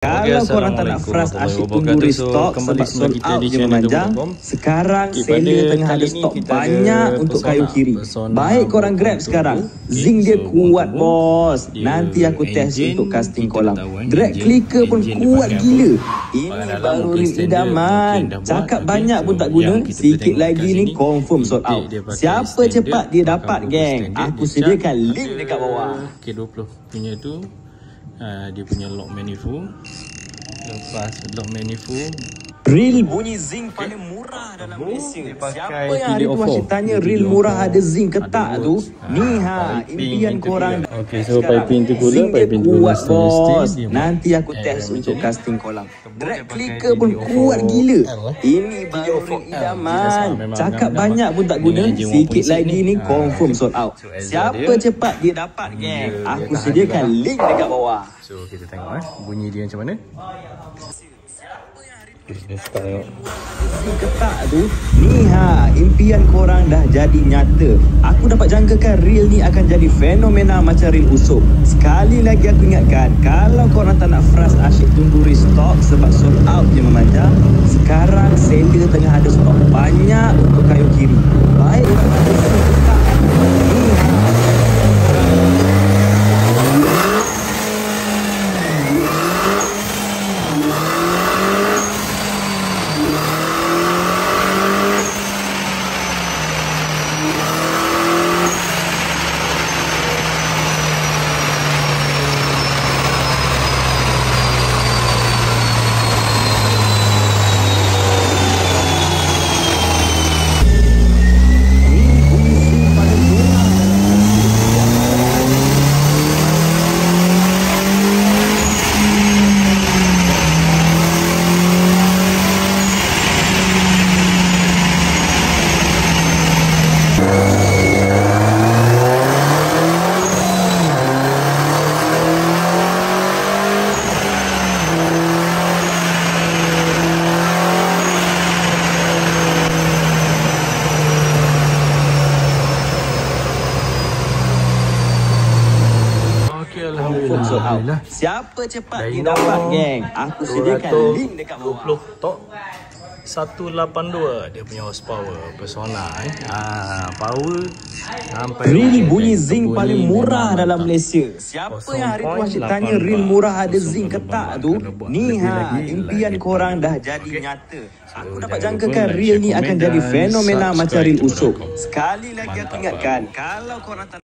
Kalau korang tak nak fras asyik tunggu restock sebab sold out je memanjang, sekarang seller tengah ada stok banyak untuk kayu kiri. Baik korang grab sekarang, zinc dia kuat bos. Nanti aku test untuk casting kolam. Drag clicker pun kuat gila. Ini baru ni idaman. Cakap banyak pun tak guna, sikit lagi ni confirm sold out. Siapa cepat dia dapat geng. Aku sediakan link dekat bawah. K20 punya tu dia punya lock manifold. Lepas lock manifold, reel bunyi zinc paling murah dalam Malaysia. Siapa yang hari tu asyik tanya reel murah ada zinc ke tak tu? Ni impian korang. Okay, so piping tu pula, piping tu kuat bos. Nanti aku test untuk casting kolam. Drag clicker pun kuat gila. Ini baru idaman. Cakap banyak pun tak guna, sikit lagi ni confirm sold out. Siapa cepat dia dapat geng. Aku sediakan link dekat bawah. So kita tengok bunyi dia macam mana. Ketak tu, ni impian korang dah jadi nyata. Aku dapat jangkakan reel ni akan jadi fenomena macam reel usuk. Sekali lagi aku ingatkan, kalau korang tak nak fras asyik tunggu restock sebab sold out je memanjang, sekarang seller tengah ada stok banyak untuk kayu kiri. Baik korang nak usuk ketak, Alhamdulillah. Siapa cepat dia dapat geng. Aku sediakan link dekat bawah. 20 tok 182 dia punya horsepower Persona power sampai reel bunyi zinc paling murah dalam Malaysia. Siapa yang hari tu asyik tanya reel murah ada zinc ke tak tu? Ni impian korang dah jadi nyata. Aku dapat jangkakan reel ni akan jadi fenomena macam reel usuk. Sekali lagi aku ingatkan, kalau korang tak